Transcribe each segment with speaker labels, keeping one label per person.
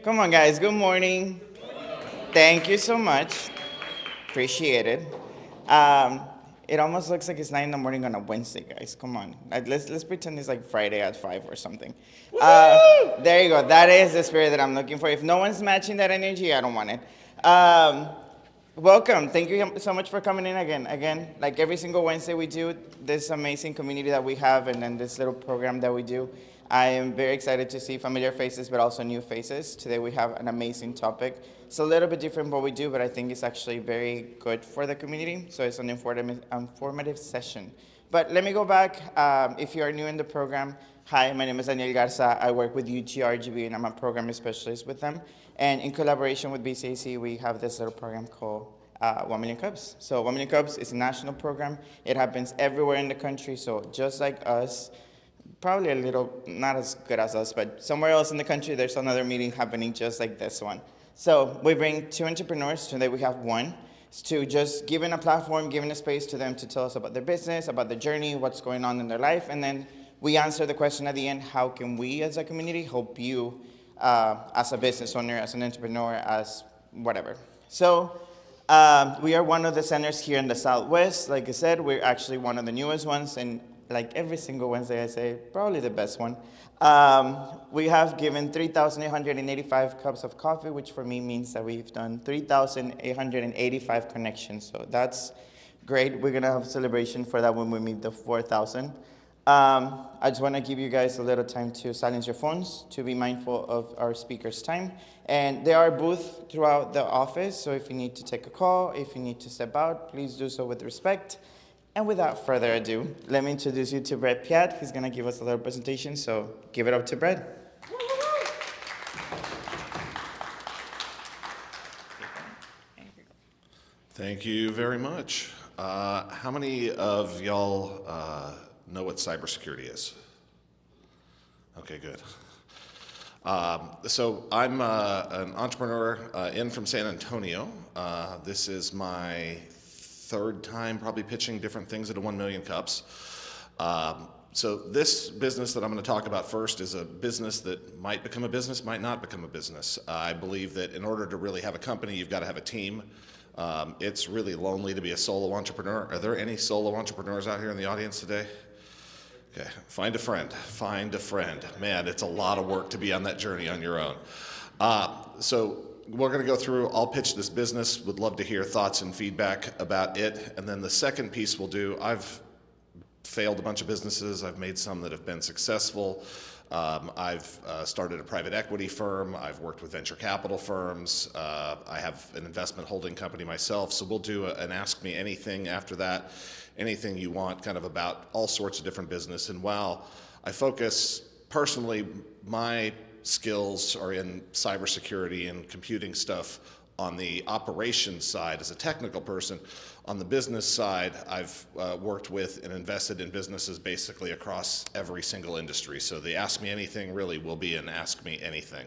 Speaker 1: Come on, guys. Good morning. Thank you so much. Appreciate it. Um, it almost looks like it's 9 in the morning on a Wednesday, guys. Come on. Let's pretend it's like Friday at 5 or something. There you go. That is the spirit that I'm looking for. If no one's matching that energy, I don't want it. Welcome. Thank you so much for coming in again. Again, like every single Wednesday we do this amazing community that we have and then this little program that we do. I am very excited to see familiar faces, but also new faces. Today we have an amazing topic. It's a little bit different what we do, but I think it's actually very good for the community. So it's an informative session. But let me go back. If you are new in the program, hi, my name is Daniel Garza. I work with UTRGB, and I'm a program specialist with them. And in collaboration with BCAC, we have this little program called 1 Million Cups. So 1 Million Cups is a national program. It happens everywhere in the country. So just like us, probably a little, not as good as us, but somewhere else in the country, there's another meeting happening just like this one. So we bring two entrepreneurs. Today we have one. To just giving a platform, giving a space to them to tell us about their business, about their journey, what's going on in their life. And then we answer the question at the end, how can we as a community help you as a business owner, as an entrepreneur, as whatever. So we are one of the centers here in the Southwest. Like I said, we're actually one of the newest ones, and like every single Wednesday I say, probably the best one. We have given 3,885 cups of coffee, which for me means that we've done 3,885 connections. So that's great. We're gonna have a celebration for that when we meet the 4,000. I just wanna give you guys a little time to silence your phones, to be mindful of our speaker's time. And there are booths throughout the office, so if you need to take a call, if you need to step out, please do so with respect. And without further ado, let me introduce you to Brett Piat. He's gonna give us a little presentation, so give it up to Brett.
Speaker 2: Thank you very much. How many of y'all know what cybersecurity is? Okay, good. So I'm an entrepreneur in from San Antonio. This is my third time probably pitching different things at a 1 Million Cups. So this business that I'm going to talk about first is a business that might become a business, might not become a business. I believe that in order to really have a company, you've got to have a team. It's really lonely to be a solo entrepreneur. Are there any solo entrepreneurs out here in the audience today? Okay, find a friend, find a friend. Man, it's a lot of work to be on that journey on your own. So we're going to go through, I'll pitch this business, would love to hear thoughts and feedback about it. And then the second piece we'll do, I've failed a bunch of businesses, I've made some that have been successful. I've started a private equity firm, I've worked with venture capital firms, I have an investment holding company myself, so we'll do an Ask Me Anything after that, anything you want kind of about all sorts of different business. And while I focus personally, my skills are in cybersecurity and computing stuff on the operations side as a technical person. On the business side, I've worked with and invested in businesses basically across every single industry. So the Ask Me Anything really will be an Ask Me Anything.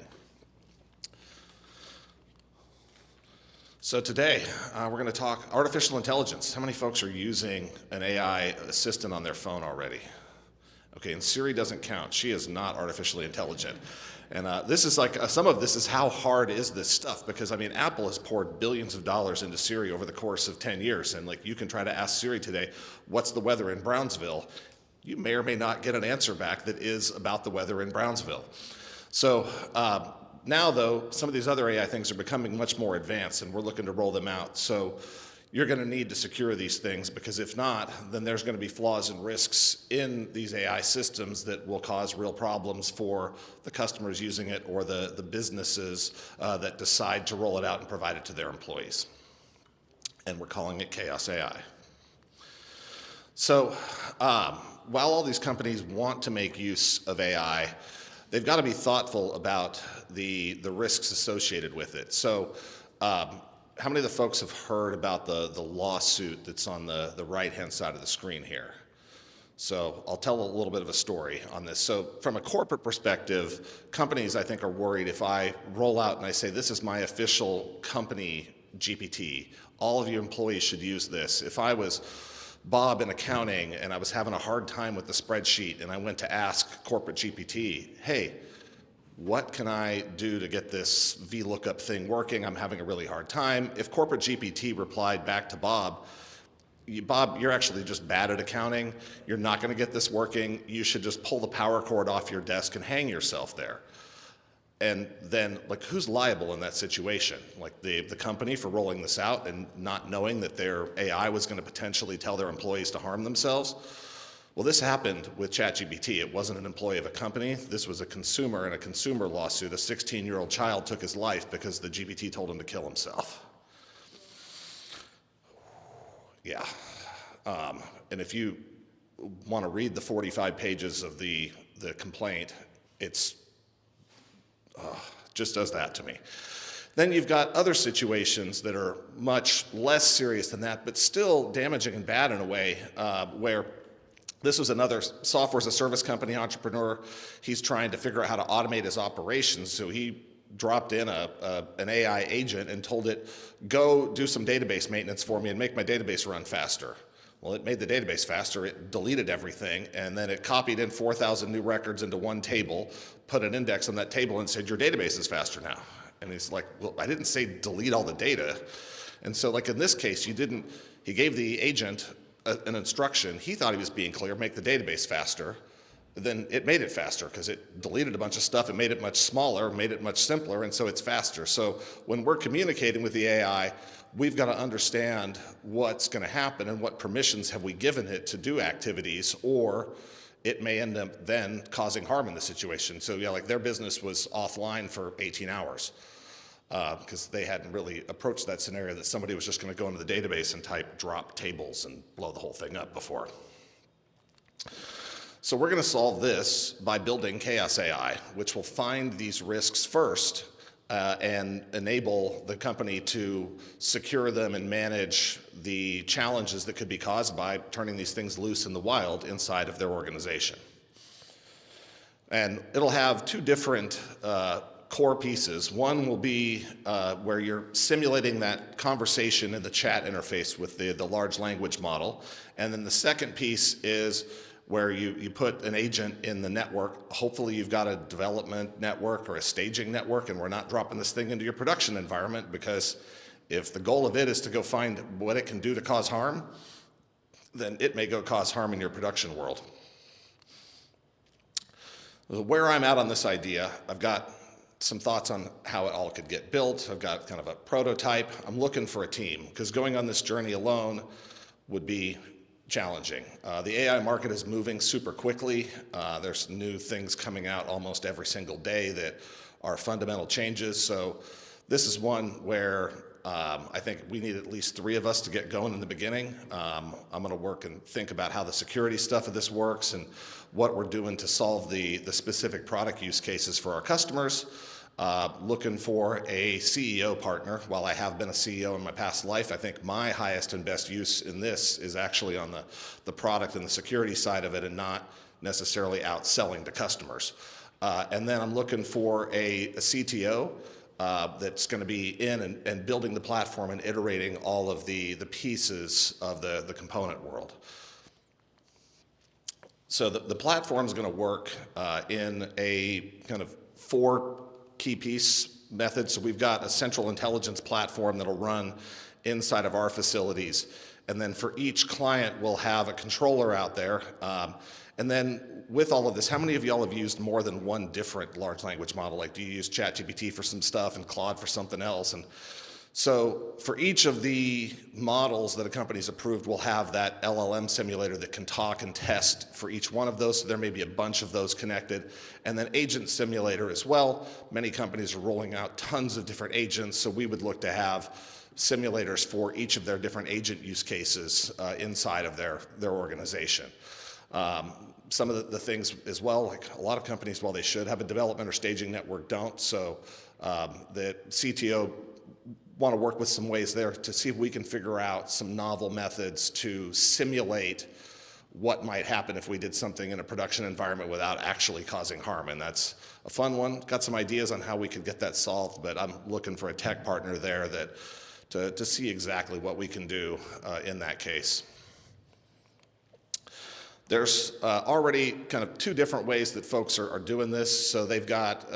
Speaker 2: So today, we're going to talk artificial intelligence. How many folks are using an AI assistant on their phone already? Okay, and Siri doesn't count. She is not artificially intelligent. And this is like, some of this is how hard is this stuff, because I mean, Apple has poured billions of dollars into Siri over the course of 10 years. And like, you can try to ask Siri today, what's the weather in Brownsville? You may or may not get an answer back that is about the weather in Brownsville. So now though, some of these other AI things are becoming much more advanced and we're looking to roll them out. So you're going to need to secure these things, because if not, then there's going to be flaws and risks in these AI systems that will cause real problems for the customers using it or the businesses that decide to roll it out and provide it to their employees. And we're calling it Chaos AI. So while all these companies want to make use of AI, they've got to be thoughtful about the risks associated with it. So how many of the folks have heard about the lawsuit that's on the right-hand side of the screen here? So I'll tell a little bit of a story on this. So from a corporate perspective, companies I think are worried if I roll out and I say, this is my official company GPT, all of you employees should use this. If I was Bob in accounting and I was having a hard time with the spreadsheet and I went to ask corporate GPT, hey, what can I do to get this VLOOKUP thing working? I'm having a really hard time. If corporate GPT replied back to Bob, Bob, you're actually just bad at accounting. You're not going to get this working. You should just pull the power cord off your desk and hang yourself there. And then, like, who's liable in that situation? Like the company for rolling this out and not knowing that their AI was going to potentially tell their employees to harm themselves? Well, this happened with ChatGPT. It wasn't an employee of a company. This was a consumer in a consumer lawsuit. A 16-year-old child took his life because the GPT told him to kill himself. Yeah. And if you want to read the 45 pages of the complaint, it's just does that to me. Then you've got other situations that are much less serious than that, but still damaging and bad in a way, where this was another software as a service company entrepreneur. He's trying to figure out how to automate his operations, so he dropped in an AI agent and told it, go do some database maintenance for me and make my database run faster. Well, it made the database faster, it deleted everything, and then it copied in 4,000 new records into one table, put an index on that table and said, your database is faster now. And he's like, well, I didn't say delete all the data. And so like in this case, he gave the agent an instruction. He thought he was being clear, make the database faster. Then it made it faster because it deleted a bunch of stuff. It made it much smaller, made it much simpler, and so it's faster. So when we're communicating with the AI, we've got to understand what's going to happen and what permissions have we given it to do activities, or it may end up then causing harm in the situation. So yeah, like their business was offline for 18 hours because they hadn't really approached that scenario that somebody was just going to go into the database and type drop tables and blow the whole thing up before. So we're going to solve this by building Chaos AI, which will find these risks first and enable the company to secure them and manage the challenges that could be caused by turning these things loose in the wild inside of their organization. And it'll have two different core pieces. One will be where you're simulating that conversation in the chat interface with the large language model. And then the second piece is where you put an agent in the network. Hopefully you've got a development network or a staging network, and we're not dropping this thing into your production environment, because if the goal of it is to go find what it can do to cause harm, then it may go cause harm in your production world. Where I'm at on this idea, I've got some thoughts on how it all could get built. I've got kind of a prototype. I'm looking for a team, because going on this journey alone would be challenging. The AI market is moving super quickly. There's new things coming out almost every single day that are fundamental changes. So this is one where I think we need at least 3 of us to get going in the beginning. I'm going to work and think about how the security stuff of this works and what we're doing to solve the specific product use cases for our customers. Looking for a CEO partner. While I have been a CEO in my past life, I think my highest and best use in this is actually on the product and the security side of it, and not necessarily out selling to customers. And then I'm looking for a CTO that's going to be in and building the platform and iterating all of the pieces of the component world. So the platform is going to work in a kind of 4 key piece method. So we've got a central intelligence platform that'll run inside of our facilities. And then for each client, we'll have a controller out there. And then with all of this, how many of y'all have used more than one different large language model? Like, do you use ChatGPT for some stuff and Claude for something else? And so for each of the models that a company's approved, we'll have that LLM simulator that can talk and test for each one of those. So there may be a bunch of those connected. And then agent simulator as well. Many companies are rolling out tons of different agents. So we would look to have simulators for each of their different agent use cases inside of their organization. Some of the things as well, like a lot of companies, while they should have a development or staging network, don't. So the CTO want to work with some ways there to see if we can figure out some novel methods to simulate what might happen if we did something in a production environment without actually causing harm. And that's a fun one. Got some ideas on how we could get that solved, but I'm looking for a tech partner there to see exactly what we can do in that case. There's already kind of two different ways that folks are doing this. So they've got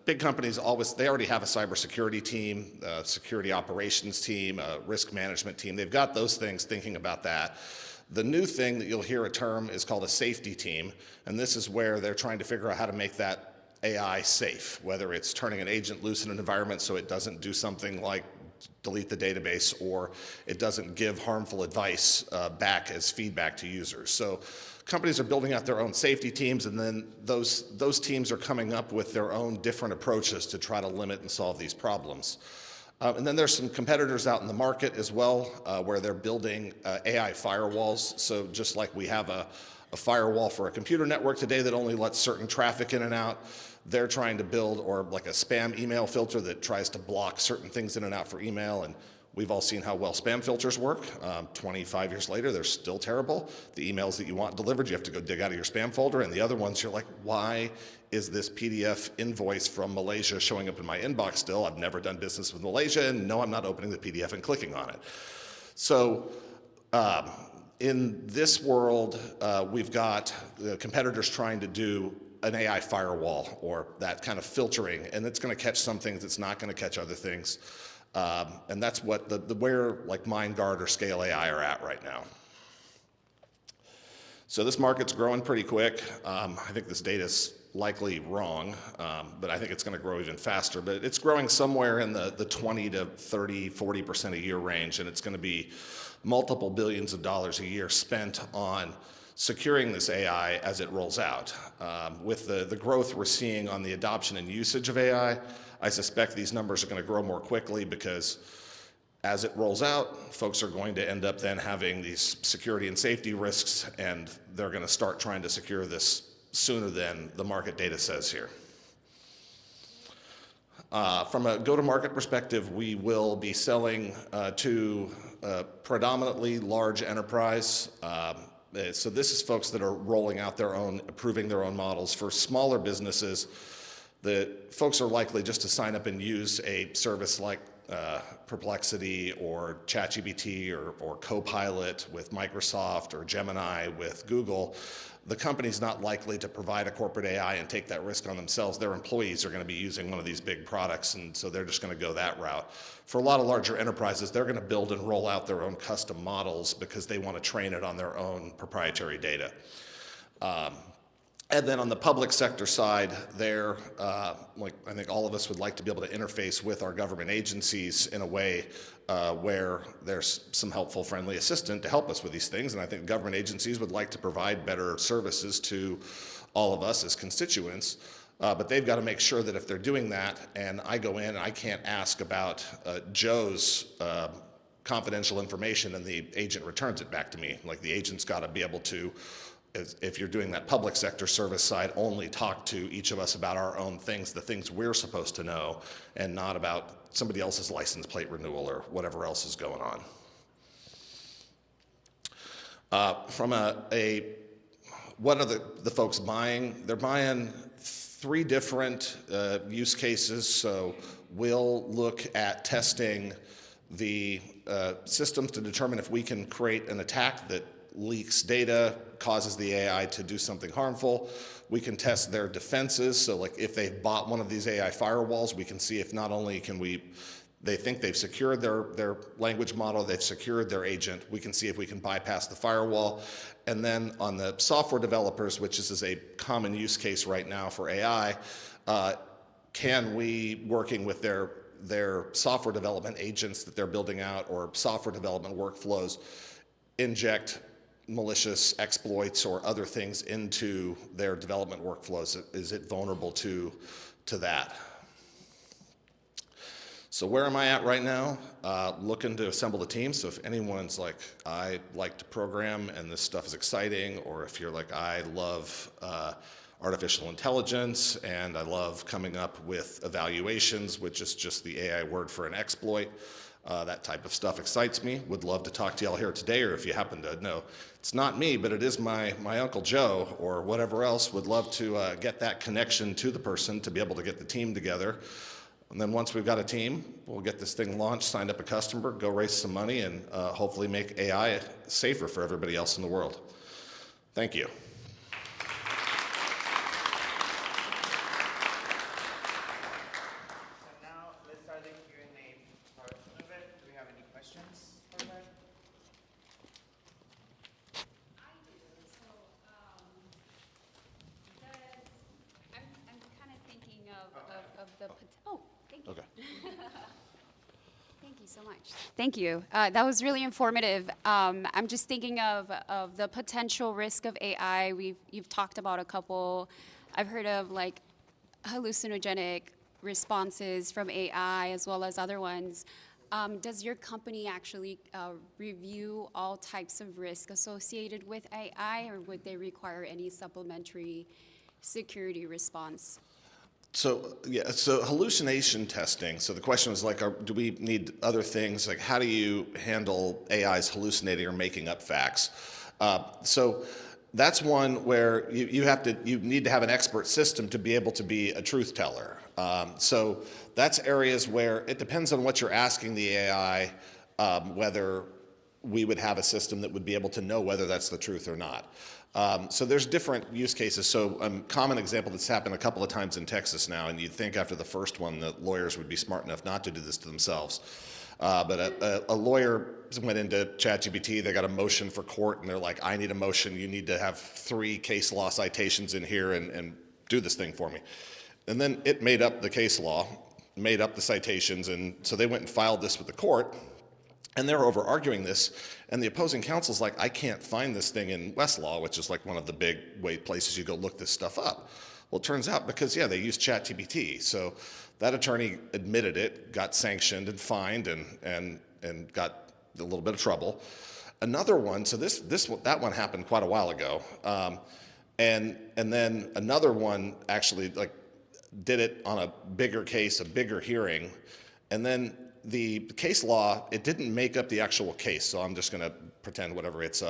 Speaker 2: big companies they already have a cybersecurity team, a security operations team, a risk management team. They've got those things thinking about that. The new thing that you'll hear a term is called a safety team, and this is where they're trying to figure out how to make that AI safe, whether it's turning an agent loose in an environment so it doesn't do something like delete the database, or it doesn't give harmful advice back as feedback to users. So companies are building out their own safety teams, and then those teams are coming up with their own different approaches to try to limit and solve these problems. And then there's some competitors out in the market as well, where they're building AI firewalls. So just like we have a firewall for a computer network today that only lets certain traffic in and out, they're trying to build, or like a spam email filter that tries to block certain things in and out for email. And we've all seen how well spam filters work. 25 years later, they're still terrible. The emails that you want delivered, you have to go dig out of your spam folder. And the other ones, you're like, why is this PDF invoice from Malaysia showing up in my inbox still? I've never done business with Malaysia, and no, I'm not opening the PDF and clicking on it. So in this world, we've got the competitors trying to do an AI firewall, or that kind of filtering, and it's going to catch some things, it's not going to catch other things. And that's what where like MindGuard or Scale AI are at right now. So this market's growing pretty quick. I think this data's likely wrong, but I think it's going to grow even faster. But it's growing somewhere in the 20 to 30, 40% a year range, and it's going to be multiple billions of dollars a year spent on securing this AI as it rolls out. With the growth we're seeing on the adoption and usage of AI, I suspect these numbers are going to grow more quickly, because as it rolls out, folks are going to end up then having these security and safety risks, and they're going to start trying to secure this sooner than the market data says here. From a go-to-market perspective, we will be selling to predominantly large enterprise. So this is folks that are rolling out their own, approving their own models. For smaller businesses, the folks are likely just to sign up and use a service like Perplexity or ChatGPT or Copilot with Microsoft, or Gemini with Google. The company's not likely to provide a corporate AI and take that risk on themselves. Their employees are going to be using one of these big products, and so they're just going to go that route. For a lot of larger enterprises, they're going to build and roll out their own custom models because they want to train it on their own proprietary data. And then on the public sector side, like I think all of us would like to be able to interface with our government agencies in a way where there's some helpful, friendly assistant to help us with these things. And I think government agencies would like to provide better services to all of us as constituents. But they've got to make sure that if they're doing that, and I go in and I can't ask about Joe's confidential information and the agent returns it back to me. Like, the agent's got to be able to, if you're doing that public sector service side, only talk to each of us about our own things, the things we're supposed to know, and not about somebody else's license plate renewal or whatever else is going on. From what are the folks buying? They're buying 3 different use cases. So we'll look at testing the systems to determine if we can create an attack that leaks data, causes the AI to do something harmful. We can test their defenses. So like if they've bought one of these AI firewalls, we can see if not only they think they've secured their language model, they've secured their agent, we can see if we can bypass the firewall. And then on the software developers, which is a common use case right now for AI, can we, working with their software development agents that they're building out or software development workflows, inject malicious exploits or other things into their development workflows? Is it vulnerable to that? So where am I at right now? Looking to assemble the team. So if anyone's like, I like to program and this stuff is exciting, or if you're like, I love artificial intelligence and I love coming up with evaluations, which is just the AI word for an exploit, that type of stuff excites me. Would love to talk to y'all here today, or if you happen to know, it's not me, but it is my Uncle Joe or whatever else, would love to get that connection to the person to be able to get the team together. And then once we've got a team, we'll get this thing launched, signed up a customer, go raise some money, and hopefully make AI safer for everybody else in the world. Thank you.
Speaker 1: questions for her?
Speaker 3: I do. So, I'm kind of thinking of the, oh, thank you.
Speaker 2: Okay.
Speaker 3: Thank you so much. Thank you. That was really informative. I'm just thinking of the potential risk of AI. You've talked about a couple. I've heard of like hallucinogenic responses from AI as well as other ones. Does your company actually review all types of risk associated with AI, or would they require any supplementary security response?
Speaker 2: So yeah, so hallucination testing. So the question was like, do we need other things? Like, how do you handle AIs hallucinating or making up facts? So that's one where you need to have an expert system to be able to be a truth teller. So that's areas where it depends on what you're asking the AI, whether we would have a system that would be able to know whether that's the truth or not. So there's different use cases. So a common example that's happened a couple of times in Texas now, and you'd think after the first one that lawyers would be smart enough not to do this to themselves. But a lawyer went into ChatGPT, they got a motion for court, and they're like, I need a motion, you need to have 3 case law citations in here and do this thing for me. And then it made up the case law, made up the citations, and so they went and filed this with the court. And they're over arguing this, and the opposing counsel's like, I can't find this thing in Westlaw, which is like one of the big places you go look this stuff up. Well, it turns out because, yeah, they used ChatGPT. So that attorney admitted it, got sanctioned and fined, and got a little bit of trouble. Another one, so that one happened quite a while ago. And then another one actually like did it on a bigger case, a bigger hearing, and then the case law, it didn't make up the actual case, so I'm just going to pretend whatever it's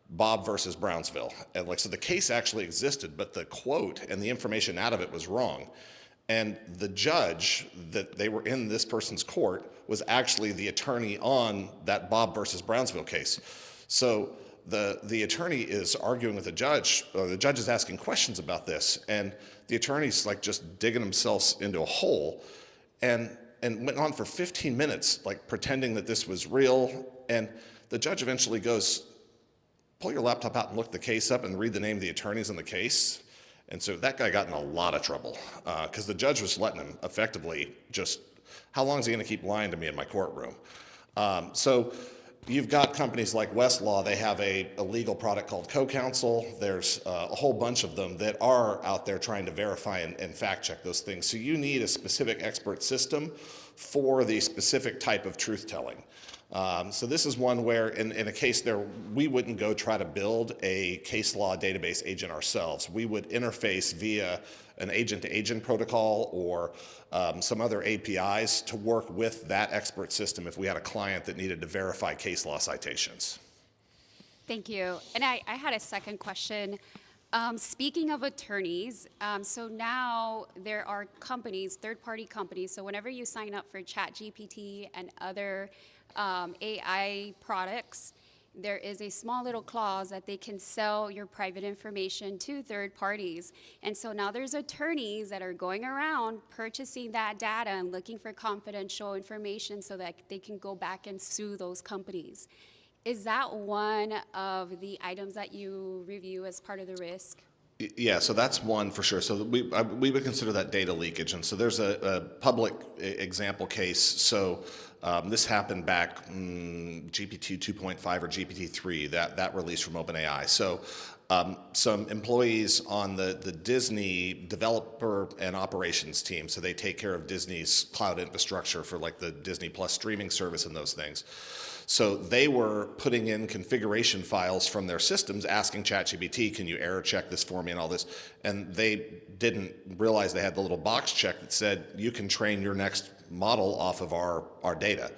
Speaker 2: Bob versus Brownsville. And like, so the case actually existed, but the quote and the information out of it was wrong. And the judge that they were in this person's court was actually the attorney on that Bob versus Brownsville case. So the attorney is arguing with the judge, or the judge is asking questions about this, and the attorney's like just digging themselves into a hole. And went on for 15 minutes, like pretending that this was real. And the judge eventually goes, pull your laptop out and look the case up and read the name of the attorneys in the case. And so that guy got in a lot of trouble because the judge was letting him effectively just, how long is he going to keep lying to me in my courtroom? So you've got companies like Westlaw, they have a legal product called Co-Counsel. There's a whole bunch of them that are out there trying to verify and fact check those things. So you need a specific expert system for the specific type of truth telling. So this is one where in a case there, we wouldn't go try to build a case law database agent ourselves. We would interface via an agent-to-agent protocol or some other APIs to work with that expert system if we had a client that needed to verify case law citations.
Speaker 3: Thank you. And I had a second question. Speaking of attorneys, so now there are companies, third-party companies, so whenever you sign up for ChatGPT and other AI products, there is a small little clause that they can sell your private information to third parties. And so now there's attorneys that are going around purchasing that data and looking for confidential information so that they can go back and sue those companies. Is that one of the items that you review as part of the risk?
Speaker 2: Yeah, so that's one for sure. So we would consider that data leakage. And so there's a public example case. So this happened back GPT 2.5 or GPT 3, that release from OpenAI. So some employees on the Disney developer and operations team, so they take care of Disney's cloud infrastructure for like the Disney Plus streaming service and those things. So they were putting in configuration files from their systems asking ChatGPT, can you error check this for me and all this? And they didn't realize they had the little box check that said, you can train your next model off of our data.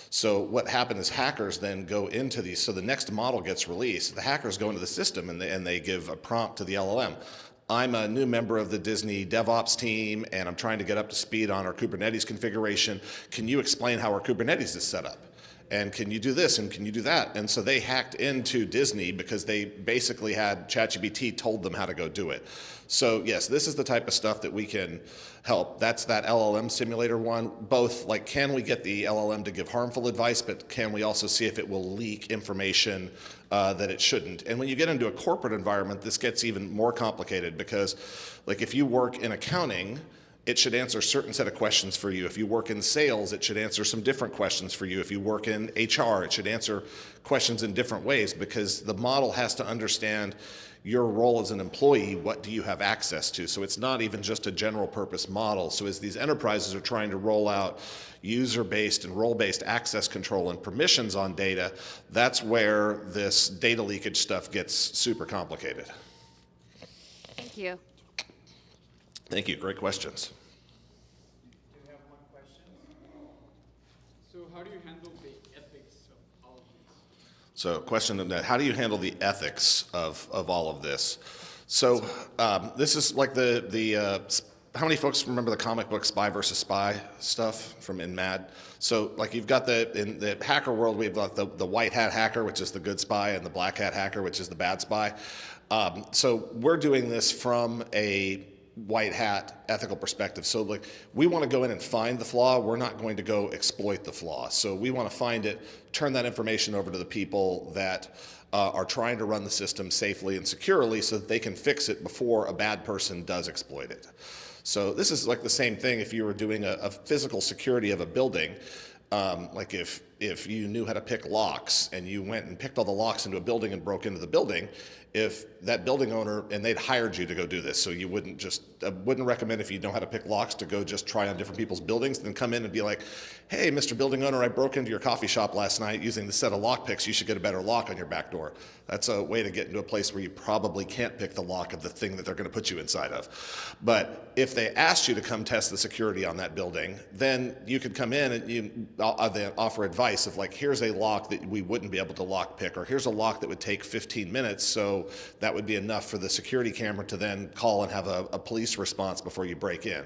Speaker 2: So what happened is hackers then go into these, so the next model gets released, the hackers go into the system and they give a prompt to the LLM. I'm a new member of the Disney DevOps team and I'm trying to get up to speed on our Kubernetes configuration. Can you explain how our Kubernetes is set up? and can you do this, and can you do that? And so they hacked into Disney because they basically had ChatGPT told them how to go do it. So yes, this is the type of stuff that we can help. That's that LLM simulator one. Both, like, can we get the LLM to give harmful advice, but can we also see if it will leak information that it shouldn't? And when you get into a corporate environment, this gets even more complicated because, like, if you work in accounting, it should answer a certain set of questions for you. If you work in sales, it should answer some different questions for you. If you work in HR, it should answer questions in different ways because the model has to understand your role as an employee. What do you have access to? So it's not even just a general purpose model. So as these enterprises are trying to roll out user-based and role-based access control and permissions on data, that's where this data leakage stuff gets super complicated.
Speaker 3: Thank you.
Speaker 2: Thank you. Great questions.
Speaker 1: Do we have more questions?
Speaker 4: So how do you handle the ethics of all of this?
Speaker 2: So question on that, how do you handle the ethics of all of this? So this is like how many folks remember the comic book Spy versus Spy stuff from in Mad? So like you've got in the hacker world, we've got the white hat hacker, which is the good spy, and the black hat hacker, which is the bad spy. So we're doing this from a white hat ethical perspective. So like we want to go in and find the flaw. We're not going to go exploit the flaw. So we want to find it, turn that information over to the people that are trying to run the system safely and securely so that they can fix it before a bad person does exploit it. So this is like the same thing if you were doing a physical security of a building. Like if you knew how to pick locks and you went and picked all the locks into a building and broke into the building, if that building owner, and they'd hired you to go do this, so you wouldn't just, wouldn't recommend if you know how to pick locks to go just try on different people's buildings, then come in and be like, hey, Mr. Building Owner, I broke into your coffee shop last night using the set of lock picks, you should get a better lock on your back door. That's a way to get into a place where you probably can't pick the lock of the thing that they're gonna put you inside of. But if they asked you to come test the security on that building, then you could come in and they offer advice of like, here's a lock that we wouldn't be able to lock pick, or here's a lock that would take 15 minutes, so that would be enough for the security camera to then call and have a police response before you break in.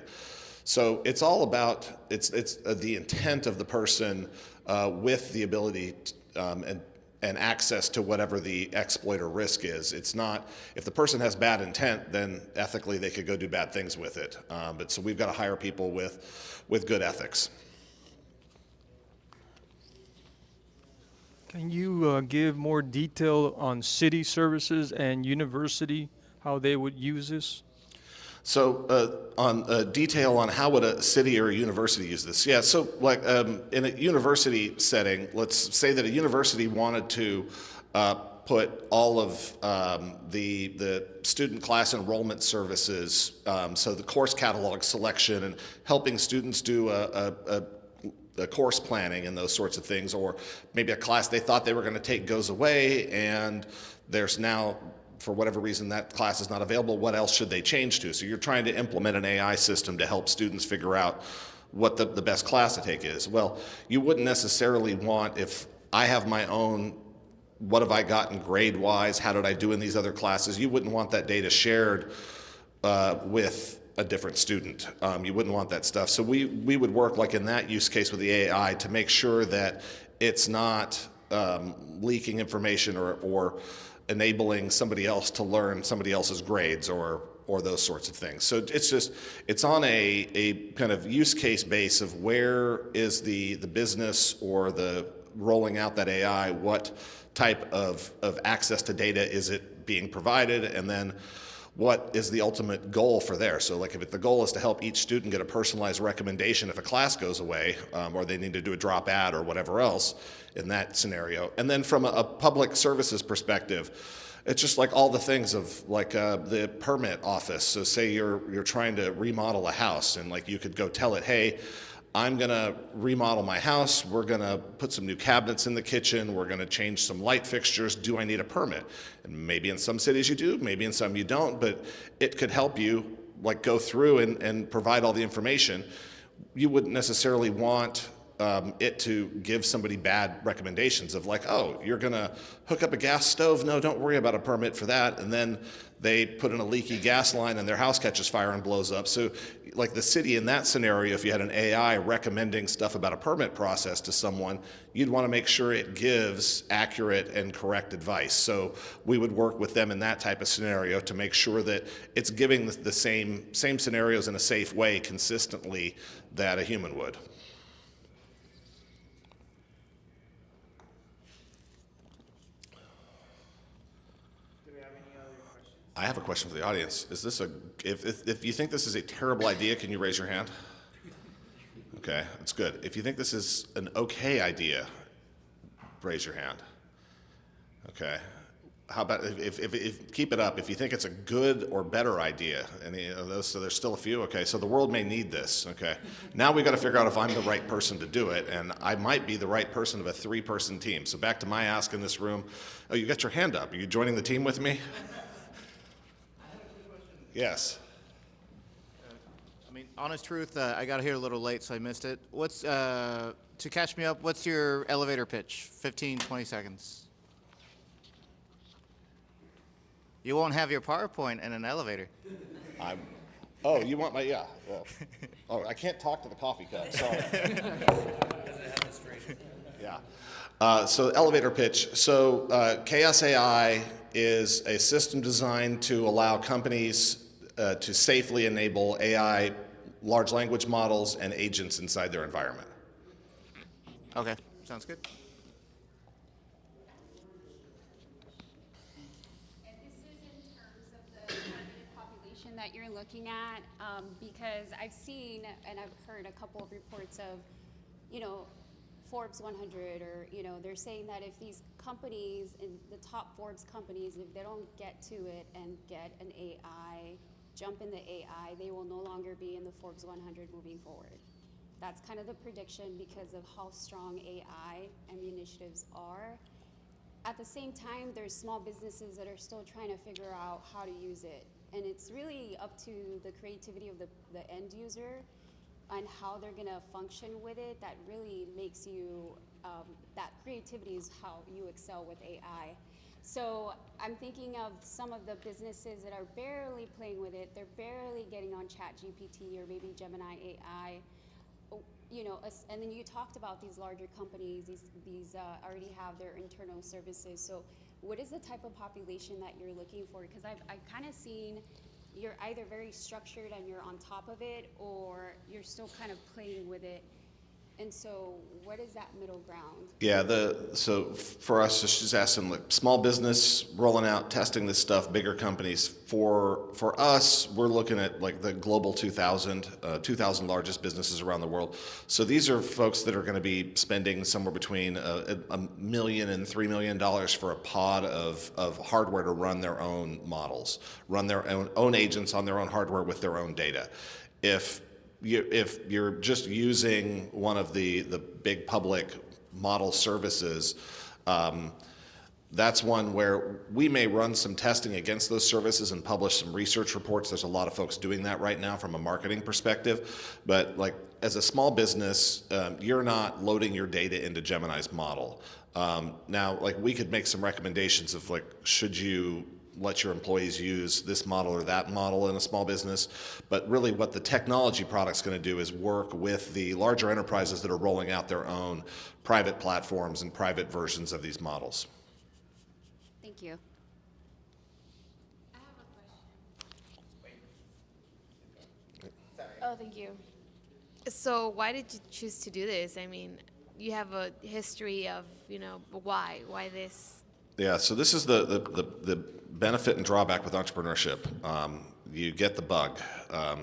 Speaker 2: So it's all about, it's the intent of the person with the ability and access to whatever the exploit or risk is. It's not, if the person has bad intent, then ethically they could go do bad things with it. But so we've got to hire people with good ethics.
Speaker 5: Can you give more detail on city services and university, how they would use this?
Speaker 2: So on detail on how would a city or a university use this? Yeah, so like in a university setting, let's say that a university wanted to put all of the student class enrollment services, so the course catalog selection and helping students do the course planning and those sorts of things, or maybe a class they thought they were going to take goes away and there's now, for whatever reason, that class is not available. What else should they change to? So you're trying to implement an AI system to help students figure out what the best class to take is. Well, you wouldn't necessarily want, if I have my own, what have I gotten grade-wise, how did I do in these other classes, you wouldn't want that data shared with a different student. You wouldn't want that stuff. So we would work like in that use case with the AI to make sure that it's not leaking information or enabling somebody else to learn somebody else's grades or those sorts of things. So it's on a kind of use case base of where is the business or the rolling out that AI, what type of access to data is it being provided, and then what is the ultimate goal for there. So like if the goal is to help each student get a personalized recommendation if a class goes away or they need to do a drop ad or whatever else in that scenario. And then from a public services perspective, it's just like all the things of like the permit office. So say you're trying to remodel a house and like you could go tell it, hey, I'm gonna remodel my house, we're gonna put some new cabinets in the kitchen, we're gonna change some light fixtures, do I need a permit? And maybe in some cities you do, maybe in some you don't, but it could help you like go through and provide all the information. You wouldn't necessarily want it to give somebody bad recommendations of like, oh, you're gonna hook up a gas stove? No, don't worry about a permit for that. And then they put in a leaky gas line and their house catches fire and blows up. So like the city in that scenario, if you had an AI recommending stuff about a permit process to someone, you'd want to make sure it gives accurate and correct advice. So we would work with them in that type of scenario to make sure that it's giving the same scenarios in a safe way consistently that a human would. I have a question for the audience. Is this if you think this is a terrible idea, can you raise your hand? Okay, that's good. If you think this is an okay idea, raise your hand. Okay. How about if keep it up, if you think it's a good or better idea, any of those, so there's still a few, okay, so the world may need this, okay. Now we've got to figure out if I'm the right person to do it, and I might be the right person of a 3-person team. So back to my ask in this room. Oh, you got your hand up. Are you joining the team with me? Yes.
Speaker 6: I mean, honest truth, I got here a little late, so I missed it. What's, to catch me up, what's your elevator pitch? 15, 20 seconds. You won't have your PowerPoint in an elevator.
Speaker 2: Oh, you want my, yeah. Well, oh, I can't talk to the coffee cup, sorry. Yeah. So elevator pitch. So KSAI is a system designed to allow companies to safely enable AI, large language models, and agents inside their environment.
Speaker 6: Okay, sounds good.
Speaker 3: And this is in terms of the targeted population that you're looking at, because I've seen and I've heard a couple of reports of, Forbes 100, or they're saying that if these companies, in the top Forbes companies, if they don't get to it and get an AI, jump in the AI, they will no longer be in the Forbes 100 moving forward. That's kind of the prediction because of how strong AI and the initiatives are. At the same time, there's small businesses that are still trying to figure out how to use it. And it's really up to the creativity of the end user and how they're gonna function with it. That really makes you, that creativity is how you excel with AI. So I'm thinking of some of the businesses that are barely playing with it. They're barely getting on ChatGPT or maybe Gemini AI. And then you talked about these larger companies, these already have their internal services. So what is the type of population that you're looking for? Because I've kind of seen you're either very structured and you're on top of it, or you're still kind of playing with it. And so what is that middle ground?
Speaker 2: Yeah, so for us, just asking like small business, rolling out, testing this stuff, bigger companies. For us, we're looking at like the global 2,000 largest businesses around the world. So these are folks that are going to be spending somewhere between $1 million and $3 million for a pod of hardware to run their own models, run their own agents on their own hardware with their own data. If you're just using one of the big public model services, that's one where we may run some testing against those services and publish some research reports. There's a lot of folks doing that right now from a marketing perspective. But like as a small business, you're not loading your data into Gemini's model. Now, like we could make some recommendations of like, should you let your employees use this model or that model in a small business, but really what the technology product's going to do is work with the larger enterprises that are rolling out their own private platforms and private versions of these models.
Speaker 3: Thank you.
Speaker 7: I have a question. Oh, thank you. So why did you choose to do this? I mean, you have a history of, why this?
Speaker 2: Yeah, so this is the benefit and drawback with entrepreneurship. You get the bug.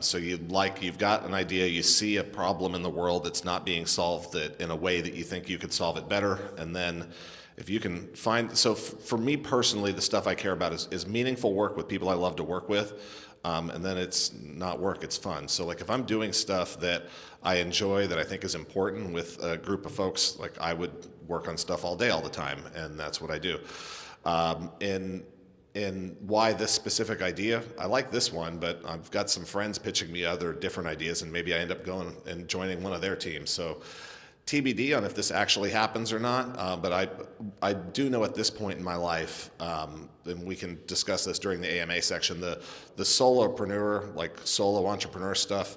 Speaker 2: So you've got an idea, you see a problem in the world that's not being solved that in a way that you think you could solve it better, and then if you can find, so for me personally, the stuff I care about is meaningful work with people I love to work with, and then it's not work, it's fun. So like if I'm doing stuff that I enjoy, that I think is important with a group of folks, like I would work on stuff all day, all the time, and that's what I do. And why this specific idea? I like this one, but I've got some friends pitching me other different ideas, and maybe I end up going and joining one of their teams. So TBD on if this actually happens or not, but I do know at this point in my life, and we can discuss this during the AMA section, the solopreneur, like solo entrepreneur stuff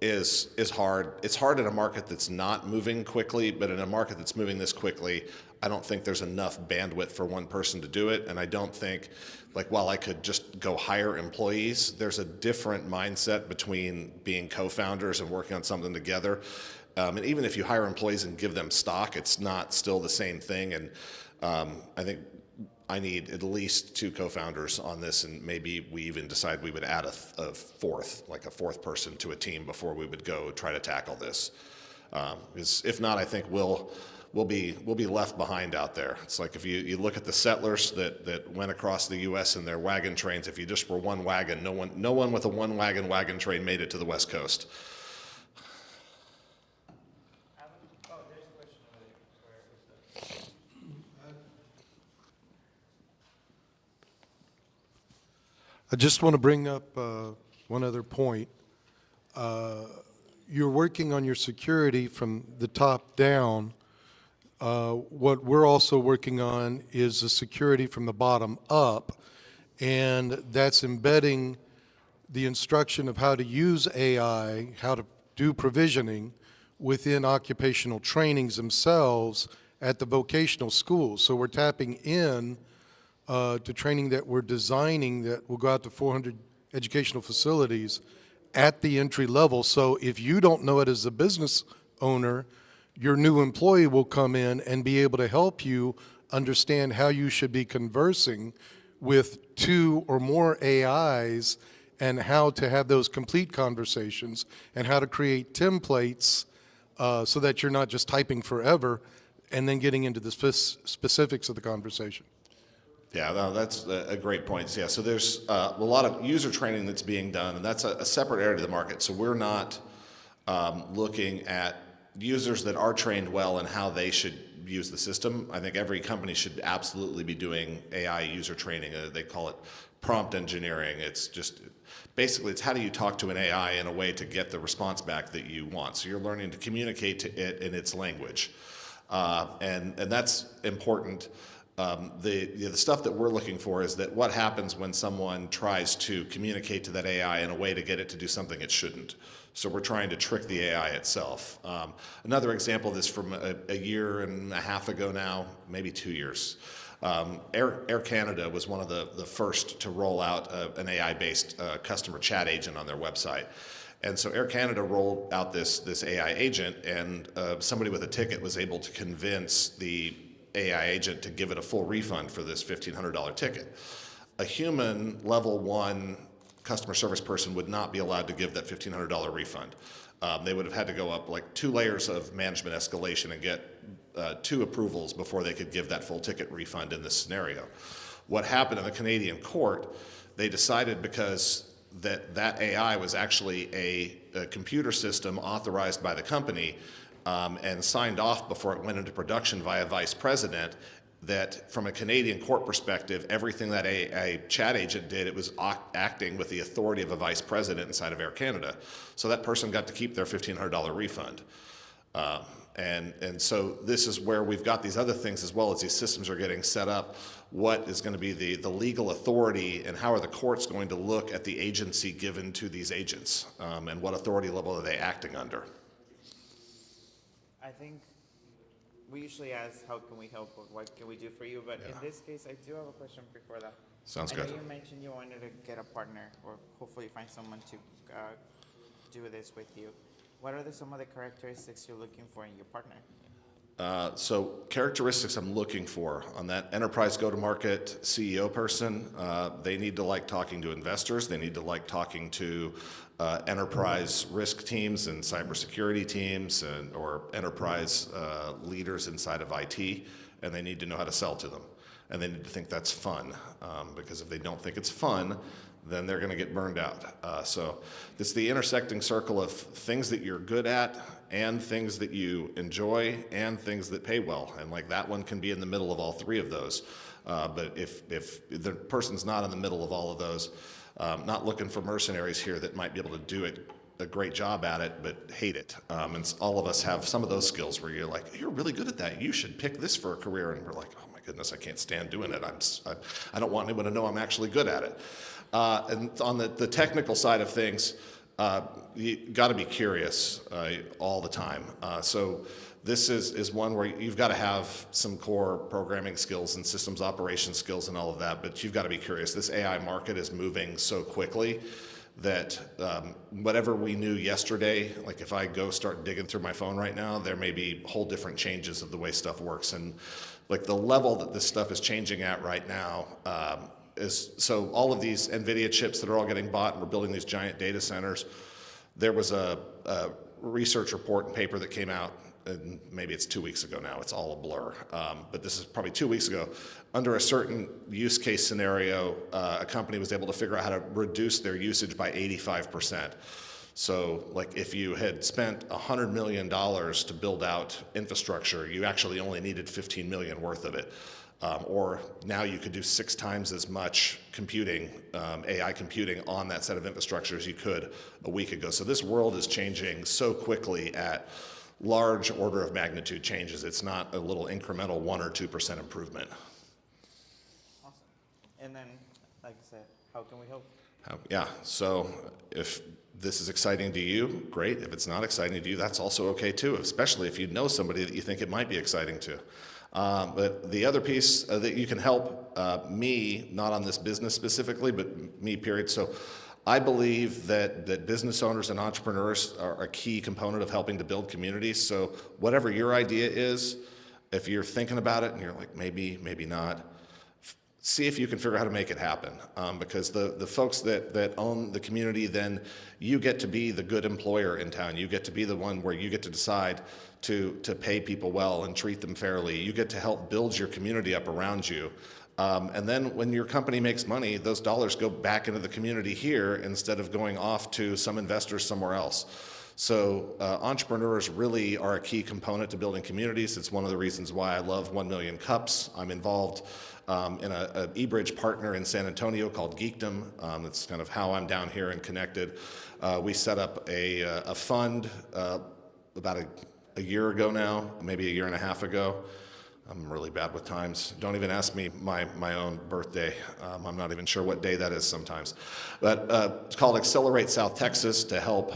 Speaker 2: is hard. It's hard in a market that's not moving quickly, but in a market that's moving this quickly, I don't think there's enough bandwidth for one person to do it, and I don't think, like, while I could just go hire employees, there's a different mindset between being co-founders and working on something together. And even if you hire employees and give them stock, it's not still the same thing. And I think I need at least 2 co-founders on this, and maybe we even decide we would add a fourth person to a team before we would go try to tackle this. Because if not, I think we'll be left behind out there. It's like if you look at the settlers that went across the U.S. in their wagon trains. If you just were one wagon, no one with a one wagon train made it to the West Coast.
Speaker 8: I just want to bring up one other point. You're working on your security from the top down. What we're also working on is the security from the bottom up, and that's embedding the instruction of how to use AI, how to do provisioning within occupational trainings themselves at the vocational schools. So we're tapping in to training that we're designing that will go out to 400 educational facilities at the entry level. So if you don't know it as a business owner, your new employee will come in and be able to help you understand how you should be conversing with 2 or more AIs and how to have those complete conversations and how to create templates so that you're not just typing forever and then getting into the specifics of the conversation.
Speaker 2: Yeah, no, that's a great point. Yeah, so there's a lot of user training that's being done, and that's a separate area of the market. So we're not looking at users that are trained well and how they should use the system. I think every company should absolutely be doing AI user training. They call it prompt engineering. It's just basically it's how do you talk to an AI in a way to get the response back that you want. So you're learning to communicate to it in its language, and that's important. The stuff that we're looking for is that what happens when someone tries to communicate to that AI in a way to get it to do something it shouldn't. So we're trying to trick the AI itself. Another example of this from a year and a half ago now, maybe 2 years. Air Canada was one of the first to roll out an AI-based customer chat agent on their website. And so Air Canada rolled out this AI agent, and somebody with a ticket was able to convince the AI agent to give it a full refund for this $1,500 ticket. A human level 1 customer service person would not be allowed to give that $1,500 refund. They would have had to go up like 2 layers of management escalation and get 2 approvals before they could give that full ticket refund in this scenario. What happened in the Canadian court, they decided because that AI was actually a computer system authorized by the company and signed off before it went into production via vice president, that from a Canadian court perspective, everything that a chat agent did, it was acting with the authority of a vice president inside of Air Canada. So that person got to keep their $1,500 refund. And so this is where we've got these other things as well as these systems are getting set up. What is going to be the legal authority, and how are the courts going to look at the agency given to these agents, and what authority level are they acting under?
Speaker 1: I think we usually ask, how can we help, or what can we do for you? But in this case, I do have a question before that.
Speaker 2: Sounds
Speaker 1: I
Speaker 2: good.
Speaker 1: know you mentioned you wanted to get a partner, or hopefully find someone to do this with you. What are some of the characteristics you're looking for in your partner?
Speaker 2: So characteristics I'm looking for on that enterprise go-to-market CEO person, they need to like talking to investors. They need to like talking to enterprise risk teams and cybersecurity teams, or enterprise leaders inside of IT, and they need to know how to sell to them. And they need to think that's fun, because if they don't think it's fun, then they're going to get burned out. So it's the intersecting circle of things that you're good at, and things that you enjoy, and things that pay well. And like that one can be in the middle of all 3 of those. But if the person's not in the middle of all of those, not looking for mercenaries here that might be able to do it a great job at it, but hate it. And all of us have some of those skills where you're like, you're really good at that. You should pick this for a career. And we're like, oh my goodness, I can't stand doing it. I don't want anyone to know I'm actually good at it. And on the technical side of things, you got to be curious all the time. So this is one where you've got to have some core programming skills and systems operation skills and all of that, but you've got to be curious. This AI market is moving so quickly that whatever we knew yesterday, like if I go start digging through my phone right now, there may be whole different changes of the way stuff works. And like the level that this stuff is changing at right now is, so all of these NVIDIA chips that are all getting bought and we're building these giant data centers, there was a research report and paper that came out, and maybe it's 2 weeks ago now, it's all a blur, but this is probably 2 weeks ago. Under a certain use case scenario, a company was able to figure out how to reduce their usage by 85%. So like if you had spent $100 million to build out infrastructure, you actually only needed 15 million worth of it. Or now you could do 6 times as much computing, AI computing on that set of infrastructure as you could a week ago. So this world is changing so quickly at large order of magnitude changes. It's not a little incremental 1 or 2% improvement.
Speaker 1: Awesome. And then, like I said, how can we help?
Speaker 2: Yeah, so if this is exciting to you, great. If it's not exciting to you, that's also okay too, especially if you know somebody that you think it might be exciting to. But the other piece that you can help me, not on this business specifically, but me period. So I believe that business owners and entrepreneurs are a key component of helping to build communities. So whatever your idea is, if you're thinking about it and you're like, maybe not, see if you can figure out how to make it happen. Because the folks that own the community, then you get to be the good employer in town. You get to be the one where you get to decide to pay people well and treat them fairly. You get to help build your community up around you. And then when your company makes money, those dollars go back into the community here instead of going off to some investors somewhere else. So entrepreneurs really are a key component to building communities. It's one of the reasons why I love 1 Million Cups. I'm involved in an eBridge partner in San Antonio called Geekdom. That's kind of how I'm down here and connected. We set up a fund about a year ago now, maybe a year and a half ago. I'm really bad with times. Don't even ask me my own birthday. I'm not even sure what day that is sometimes. But it's called Accelerate South Texas to help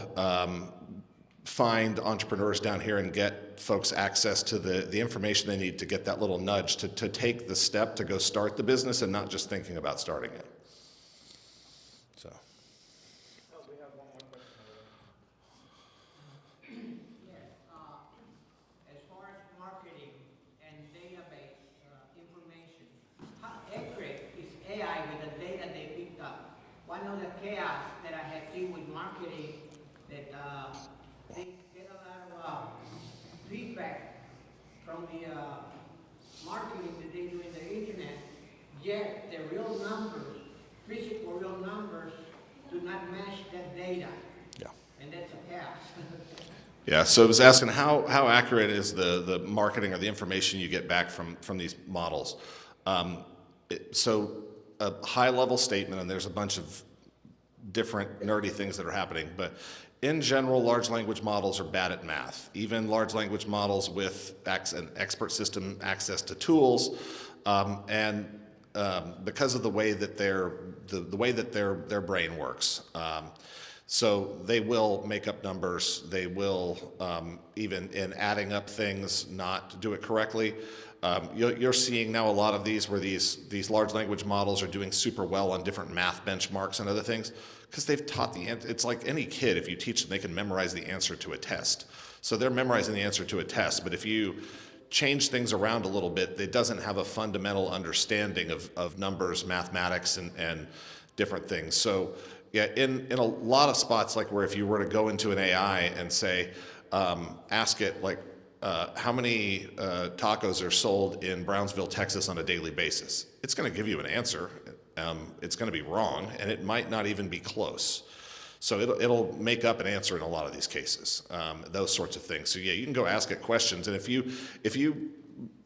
Speaker 2: find entrepreneurs down here and get folks access to the information they need to get that little nudge to take the step to go start the business and not just thinking about starting it. So.
Speaker 1: We have one more question.
Speaker 9: As far as marketing and database information, how accurate is AI with the data they picked up? One of the chaos that I have seen with marketing that they get a lot of feedback from the marketing that they do in the internet, yet the real numbers, physical real numbers, do not match that data.
Speaker 2: Yeah. And
Speaker 9: that's a chaos.
Speaker 2: Yeah, so I was asking how accurate is the marketing or the information you get back from these models? So a high level statement, and there's a bunch of different nerdy things that are happening, but in general, large language models are bad at math. Even large language models with an expert system access to tools, because of the way that the way that their brain works. So they will make up numbers. They will, even in adding up things, not do it correctly. You're seeing now a lot of these where these large language models are doing super well on different math benchmarks and other things because they've taught the answer. It's like any kid, if you teach them, they can memorize the answer to a test. So they're memorizing the answer to a test, but if you change things around a little bit, it doesn't have a fundamental understanding of numbers, mathematics, and different things. So yeah, in a lot of spots, like where if you were to go into an AI and say, ask it like, how many tacos are sold in Brownsville, Texas on a daily basis? It's going to give you an answer. It's going to be wrong, and it might not even be close. So it'll make up an answer in a lot of these cases, those sorts of things. So yeah, you can go ask it questions, and if you,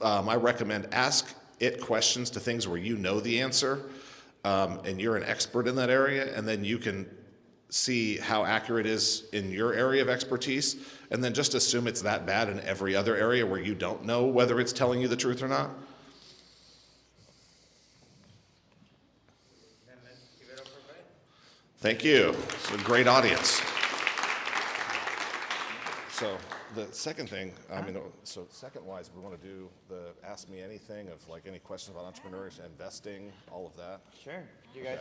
Speaker 2: I recommend ask it questions to things where you know the answer, and you're an expert in that area, and then you can see how accurate it is in your area of expertise, and then just assume it's that bad in every other area where you don't know whether it's telling you the truth or not?
Speaker 1: Then let's give it up for Brett.
Speaker 2: Thank you. It's a great audience. So the second thing, so second-wise, we want to do the Ask Me Anything of like any questions about entrepreneurs, investing, all of that.
Speaker 1: Sure. You guys.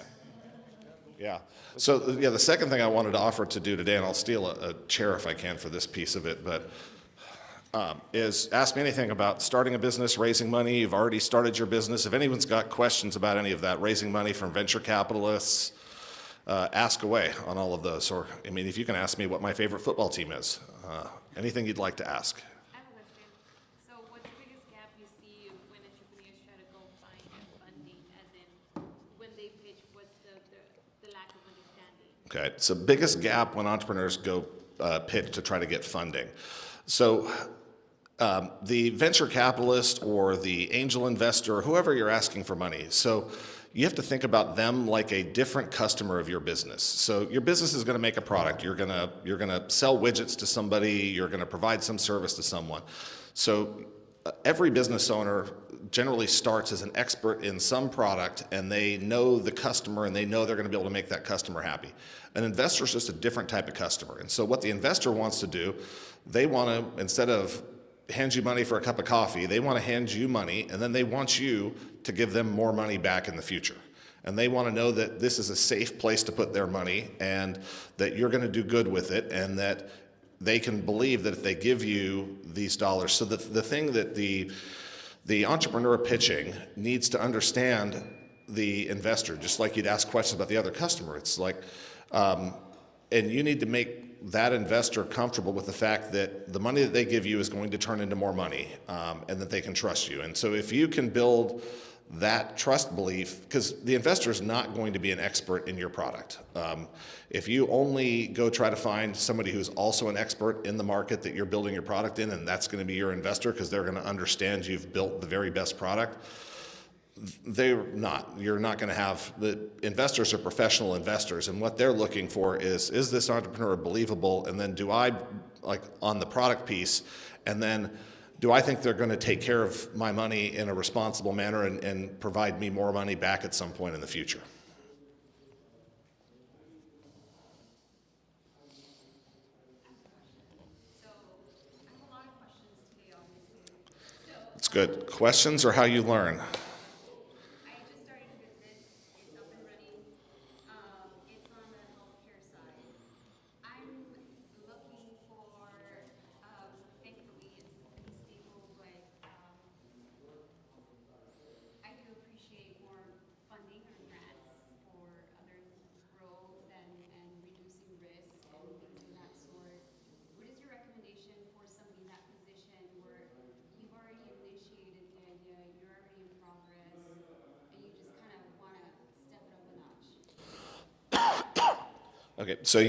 Speaker 2: Yeah. So the second thing I wanted to offer to do today, and I'll steal a chair if I can for this piece of it, but is ask me anything about starting a business, raising money. You've already started your business. If anyone's got questions about any of that, raising money from venture capitalists, ask away on all of those. Or, I mean, if you can ask me what my favorite football team is, anything you'd like to ask.
Speaker 7: I have a question. So what's the biggest gap you see when entrepreneurs try to go find funding, as in when they pitch, what's the lack of understanding?
Speaker 2: Okay, so biggest gap when entrepreneurs go pitch to try to get funding. So the venture capitalist or the angel investor, whoever you're asking for money, so you have to think about them like a different customer of your business. So your business is going to make a product. You're going to sell widgets to somebody. You're going to provide some service to someone. So every business owner generally starts as an expert in some product, and they know the customer, and they know they're going to be able to make that customer happy. An investor is just a different type of customer. And so what the investor wants to do, they want to, instead of hand you money for a cup of coffee, they want to hand you money, and then they want you to give them more money back in the future. And they want to know that this is a safe place to put their money, and that you're going to do good with it, and that they can believe that if they give you these dollars. So the thing that the entrepreneur pitching needs to understand the investor, just like you'd ask questions about the other customer. It's like, and you need to make that investor comfortable with the fact that the money that they give you is going to turn into more money, and that they can trust you. And so if you can build that trust belief, because the investor is not going to be an expert in your product. If you only go try to find somebody who's also an expert in the market that you're building your product in, and that's going to be your investor because they're going to understand you've built the very best product, they're not. You're not going to have, the investors are professional investors, and what they're looking for is this entrepreneur believable, and then do I, like on the product piece, and then do I think they're going to take care of my money in a responsible manner and provide me more money back at some point in the future?
Speaker 3: So I have a lot of questions today, obviously.
Speaker 2: It's good. Questions or how you learn?
Speaker 3: I just started a business. It's up and running. It's on the healthcare side. I'm looking for, thankfully, it's pretty stable, but I do appreciate more funding or grants for other growth and reducing risk and things of that sort. What is your recommendation for somebody in that position where you've already initiated the idea, you're already in progress, and you just kind of want to step it up a notch?
Speaker 2: Okay, so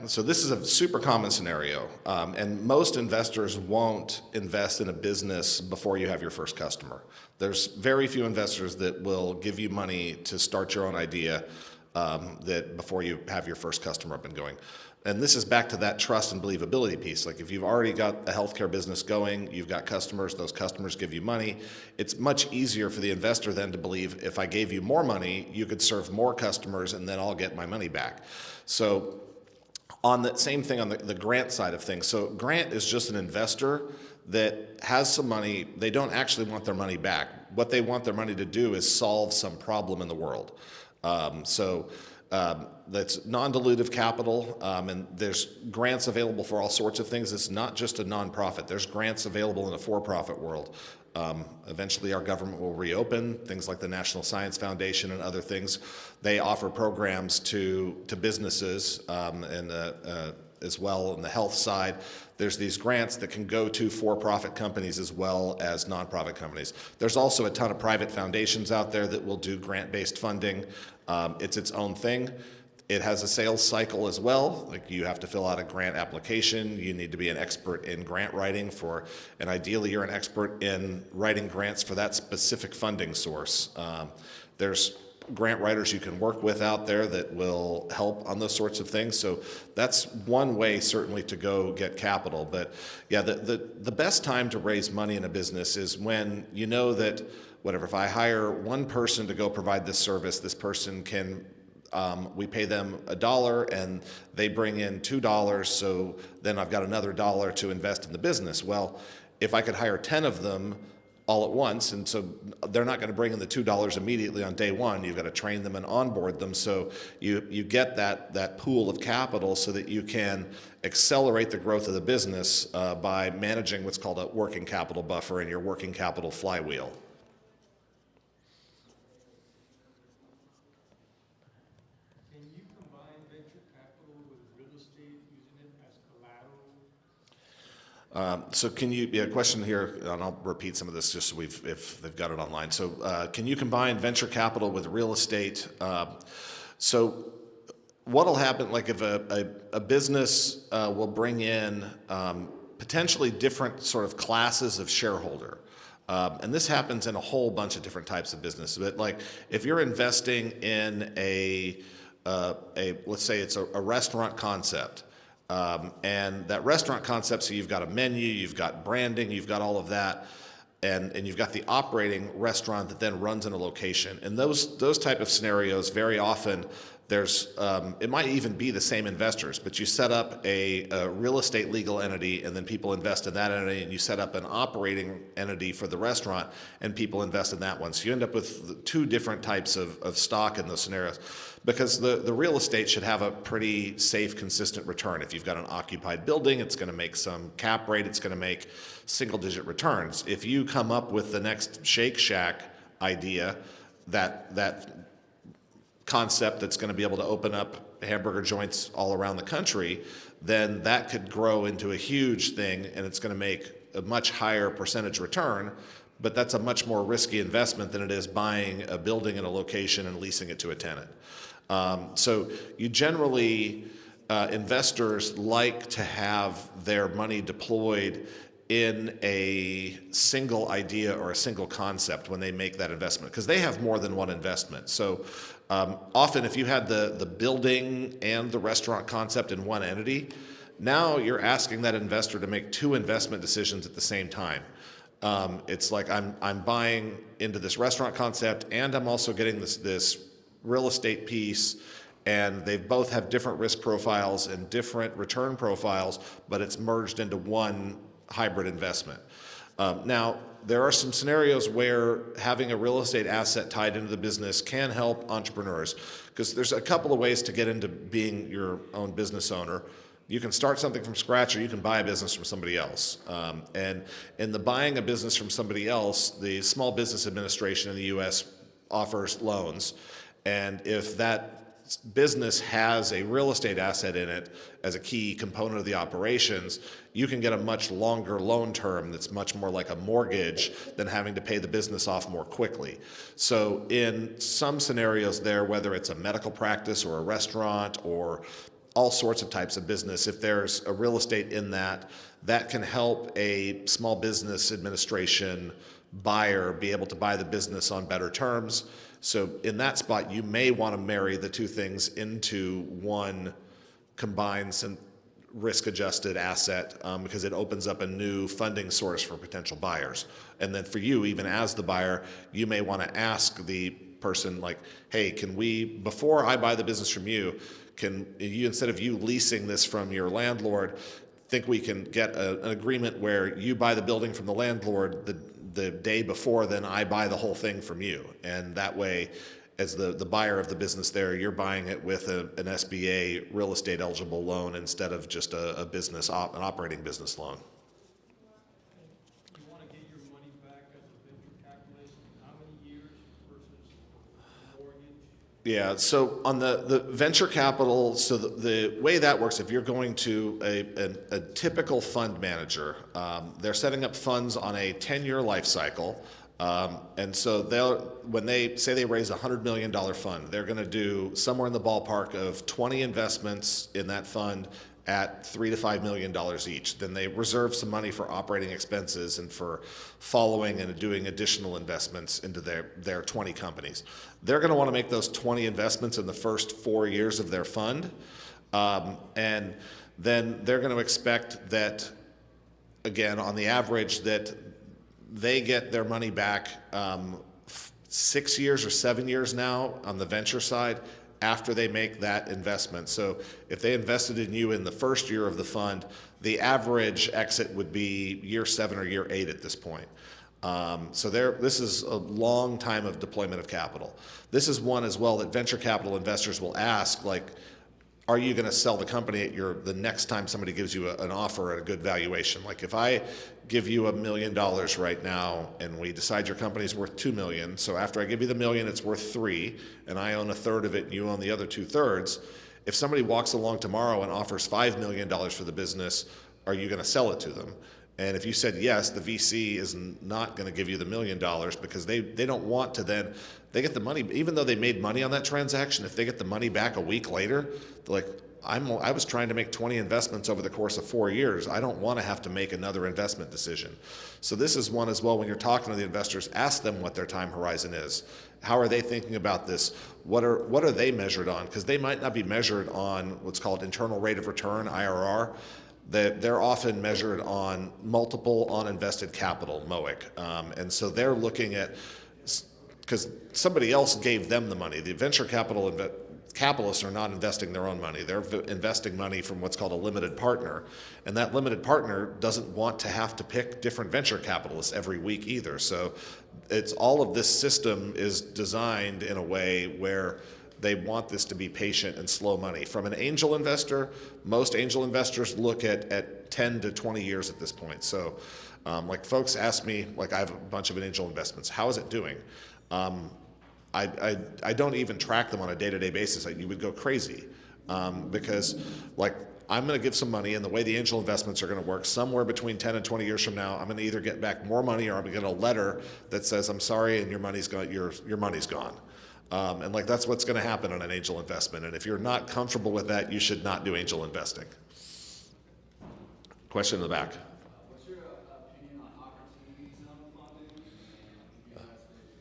Speaker 2: so this is a super common scenario, and most investors won't invest in a business before you have your first customer. There's very few investors that will give you money to start your own idea that before you have your first customer up and going. And this is back to that trust and believability piece. Like if you've already got a healthcare business going, you've got customers, those customers give you money, it's much easier for the investor then to believe if I gave you more money, you could serve more customers and then I'll get my money back. So on that same thing on the grant side of things. So grant is just an investor that has some money. They don't actually want their money back. What they want their money to do is solve some problem in the world. That's non-dilutive capital, and there's grants available for all sorts of things. It's not just a nonprofit. There's grants available in a for-profit world. Eventually our government will reopen, things like the National Science Foundation and other things. They offer programs to businesses, and as well on the health side. There's these grants that can go to for-profit companies as well as nonprofit companies. There's also a ton of private foundations out there that will do grant-based funding. It's its own thing. It has a sales cycle as well. Like you have to fill out a grant application. You need to be an expert in grant writing and ideally you're an expert in writing grants for that specific funding source. There's grant writers you can work with out there that will help on those sorts of things. So that's one way certainly to go get capital. But yeah, the best time to raise money in a business is when you know that, whatever, if I hire one person to go provide this service, this person can, we pay them $1 and they bring in $2, so then I've got another $1 to invest in the business. Well, if I could hire 10 of them all at once, and so they're not going to bring in the $2 immediately on day one. You've got to train them and onboard them, so you get that pool of capital so that you can accelerate the growth of the business by managing what's called a working capital buffer and your working capital flywheel.
Speaker 5: Can you combine venture capital with real estate using it as collateral?
Speaker 2: So can you, yeah, question here, and I'll repeat some of this just so if they've got it online. So can you combine venture capital with real estate? So what'll happen, like if a business will bring in potentially different sort of classes of shareholder. And this happens in a whole bunch of different types of business. But like if you're investing in let's say it's a restaurant concept, and that restaurant concept, so you've got a menu, you've got branding, you've got all of that, and you've got the operating restaurant that then runs in a location. And those type of scenarios, very often, there's it might even be the same investors, but you set up a real estate legal entity, and then people invest in that entity, and you set up an operating entity for the restaurant, and people invest in that one. So you end up with two different types of stock in those scenarios, because the real estate should have a pretty safe, consistent return. If you've got an occupied building, it's going to make some cap rate, it's going to make single-digit returns. If you come up with the next Shake Shack idea, that concept that's going to be able to open up hamburger joints all around the country, then that could grow into a huge thing, and it's going to make a much higher percentage return, but that's a much more risky investment than it is buying a building in a location and leasing it to a tenant. So you generally, investors like to have their money deployed in a single idea or a single concept when they make that investment, because they have more than one investment. So often if you had the building and the restaurant concept in one entity, now you're asking that investor to make two investment decisions at the same time. It's like I'm buying into this restaurant concept, and I'm also getting this real estate piece, and they both have different risk profiles and different return profiles, but it's merged into one hybrid investment. Now, there are some scenarios where having a real estate asset tied into the business can help entrepreneurs, because there's a couple of ways to get into being your own business owner. You can start something from scratch, or you can buy a business from somebody else. And in the buying a business from somebody else, the Small Business Administration in the U.S. offers loans. And if that business has a real estate asset in it as a key component of the operations, you can get a much longer loan term that's much more like a mortgage than having to pay the business off more quickly. So in some scenarios there, whether it's a medical practice or a restaurant or all sorts of types of business, if there's a real estate in that can help a Small Business Administration buyer be able to buy the business on better terms. So in that spot, you may want to marry the two things into one combined risk-adjusted asset, because it opens up a new funding source for potential buyers. And then for you, even as the buyer, you may want to ask the person, like, hey, can we, before I buy the business from you, can you, instead of you leasing this from your landlord, think we can get an agreement where you buy the building from the landlord the day before, then I buy the whole thing from you. And that way, as the buyer of the business there, you're buying it with an SBA real estate eligible loan instead of just an operating business loan.
Speaker 5: You want to get your money back as a venture capitalist in how many years versus a mortgage?
Speaker 2: Yeah, so on the venture capital, so the way that works, if you're going to a typical fund manager, they're setting up funds on a 10-year life cycle. And so when they say they raise a $100 million fund, they're going to do somewhere in the ballpark of 20 investments in that fund at $3 to $5 million each. Then they reserve some money for operating expenses and for following and doing additional investments into their 20 companies. They're going to want to make those 20 investments in the first 4 years of their fund. And then they're going to expect that, again, on the average, that they get their money back 6 years or 7 years now on the venture side after they make that investment. So if they invested in you in the first year of the fund, the average exit would be year 7 or year 8 at this point. So this is a long time of deployment of capital. This is one as well that venture capital investors will ask, like, are you going to sell the company at the next time somebody gives you an offer at a good valuation? Like if I give you $1 million right now and we decide your company's worth $2 million, so after I give you the $1 million, it's worth $3 million, and I own a third of it and you own the other 2/3, if somebody walks along tomorrow and offers $5 million for the business, are you going to sell it to them? And if you said yes, the VC is not going to give you the $1 million because they don't want to then, they get the money, even though they made money on that transaction, if they get the money back a week later, they're like, I was trying to make 20 investments over the course of 4 years. I don't want to have to make another investment decision. So this is one as well, when you're talking to the investors, ask them what their time horizon is. How are they thinking about this? What are they measured on? Because they might not be measured on what's called internal rate of return, IRR. They're often measured on multiple on invested capital, MOIC. And so they're looking at, because somebody else gave them the money. The venture capitalists are not investing their own money. They're investing money from what's called a limited partner. And that limited partner doesn't want to have to pick different venture capitalists every week either. So it's all of this system is designed in a way where they want this to be patient and slow money. From an angel investor, most angel investors look at 10 to 20 years at this point. So like folks ask me, like I have a bunch of angel investments, how is it doing? I don't even track them on a day-to-day basis. You would go crazy because like I'm going to give some money, and the way the angel investments are going to work, somewhere between 10 and 20 years from now, I'm going to either get back more money or I'm going to get a letter that says, I'm sorry, and your money's gone. Your money's gone. And like that's what's going to happen on an angel investment. And if you're not comfortable with that, you should not do angel investing. Question in the back.
Speaker 4: What's your opinion on opportunity zone funding and investment in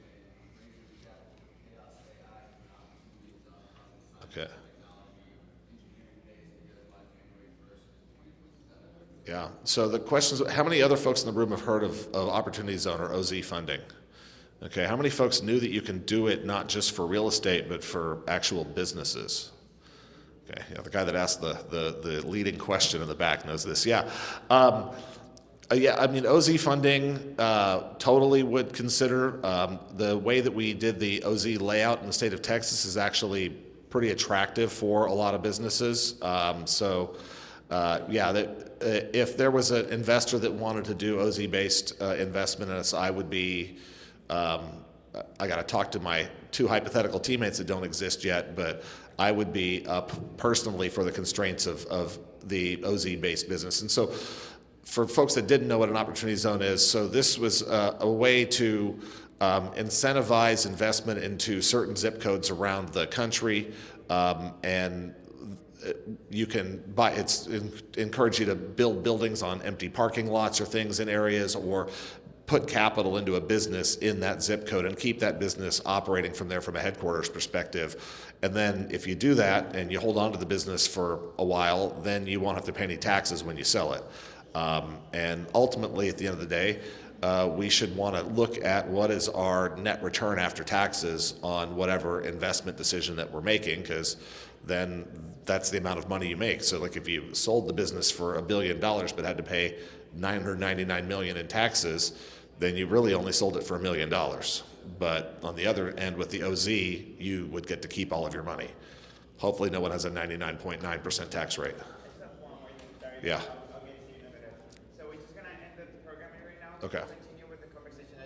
Speaker 4: raising capital, chaos, AI, and opportunity zone funding?
Speaker 2: Okay.
Speaker 4: Technology, engineering days that go by January 1st, 2027.
Speaker 2: Yeah. So the question is, how many other folks in the room have heard of Opportunity Zone or OZ funding? Okay. How many folks knew that you can do it not just for real estate, but for actual businesses? Okay. Yeah, the guy that asked the leading question in the back knows this. Yeah. Yeah, I mean, OZ funding, totally would consider. The way that we did the OZ layout in the state of Texas is actually pretty attractive for a lot of businesses. Yeah, if there was an investor that wanted to do OZ-based investment in us, I would be, I got to talk to my 2 hypothetical teammates that don't exist yet, but I would be up personally for the constraints of the OZ-based business. And so for folks that didn't know what an opportunity zone is, so this was a way to incentivize investment into certain zip codes around the country, and you can buy, encourage you to build buildings on empty parking lots or things in areas, or put capital into a business in that zip code and keep that business operating from there from a headquarters perspective. And then if you do that and you hold on to the business for a while, then you won't have to pay any taxes when you sell it. And ultimately, at the end of the day, we should want to look at what is our net return after taxes on whatever investment decision that we're making, because then that's the amount of money you make. So like if you sold the business for $1 billion but had to pay $999 million in taxes, then you really only sold it for $1 million. But on the other end, with the OZ, you would get to keep all of your money. Hopefully no one has a 99.9% tax rate. Yeah.
Speaker 1: So we're just gonna end the programming right now.
Speaker 2: Okay.
Speaker 1: Continue with the conversation.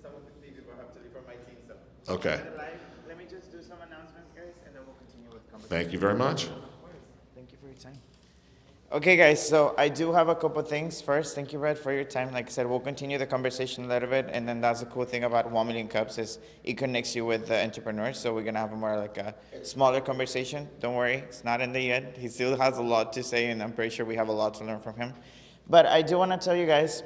Speaker 1: Some of the things will have to leave for my team. So.
Speaker 2: Okay.
Speaker 1: Let me just do some announcements, guys, and then we'll continue with the conversation.
Speaker 2: Thank you very much.
Speaker 1: Thank you for your time. Okay, guys, so I do have a couple things. First, thank you, Red, for your time. Like I said, we'll continue the conversation a little bit, and then that's the cool thing about 1 Million Cups is it connects you with the entrepreneurs. So we're gonna have a more like a smaller conversation. Don't worry, it's not ended yet. He still has a lot to say, and I'm pretty sure we have a lot to learn from him. But I do want to tell you guys.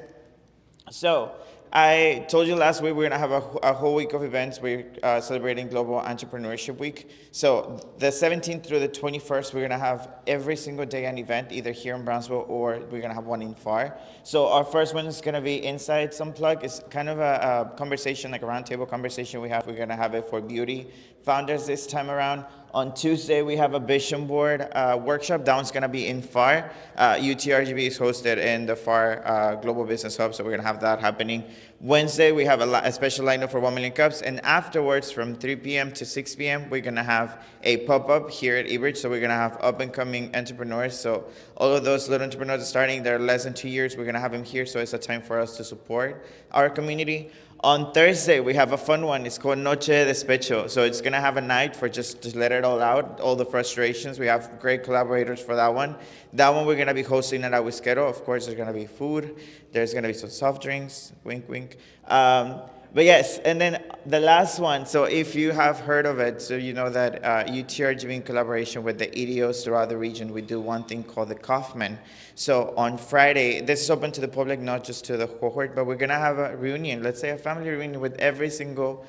Speaker 1: So I told you last week we're gonna have a whole week of events. We're celebrating Global Entrepreneurship Week. So the 17th through the 21st, we're gonna have every single day an event, either here in Brownsville or we're gonna have one in FAR. So our first one is gonna be Insights Unplugged. It's kind of a conversation, like a roundtable conversation we have. We're gonna have it for beauty founders this time around. On Tuesday, we have a vision board workshop. That one's going to be in FAR. UTRGB is hosted in the FAR Global Business Hub, so we're going to have that happening. Wednesday, we have a special lineup for 1 Million Cups. And afterwards, from 3 p.m. to 6 p.m., we're going to have a pop-up here at Ebridge. So we're going to have up-and-coming entrepreneurs. So all of those little entrepreneurs are starting. They're less than 2 years. We're going to have them here, so it's a time for us to support our community. On Thursday, we have a fun one. It's called Noche de Despecho. So it's going to have a night for just to let it all out, all the frustrations. We have great collaborators for that one. That one we're going to be hosting at our Whiskero. Of course, there's going to be food. There's going to be some soft drinks. Wink, wink. But yes, and then the last one. So if you have heard of it, so you know that UTRGB in collaboration with the EDOs throughout the region, we do one thing called the Kaufman. So on Friday, this is open to the public, not just to the cohort, but we're going to have a reunion, let's say a family reunion with every single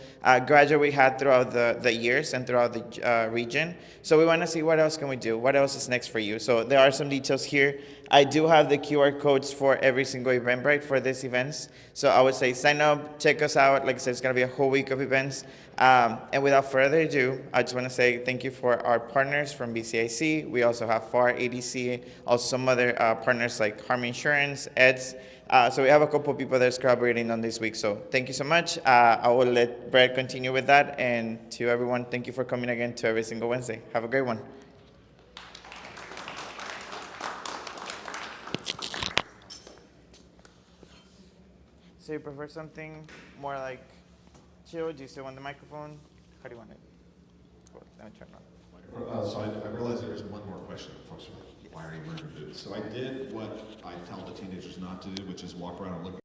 Speaker 1: graduate we had throughout the years and throughout the region. So we want to see what else can we do, what else is next for you. So there are some details here. I do have the QR codes for every single Eventbrite for these events. So I would say sign up, check us out. Like I said, it's going to be a whole week of events. And without further ado, I just want to say thank you for our partners from BCIC. We also have FAR, ADC, also some other partners like Harm Insurance, EDS. So we have a couple of people that's collaborating on this week. So thank you so much. I will let Brett continue with that. And to everyone, thank you for coming again to every single Wednesday. Have a great one. So you prefer something more like chill? Do you still want the microphone? How do you want it? Cool. Let me turn it on.
Speaker 10: So I realize there is one more question. Folks are like, why are you wearing boots? So I did what I tell the teenagers not to do, which is walk around and look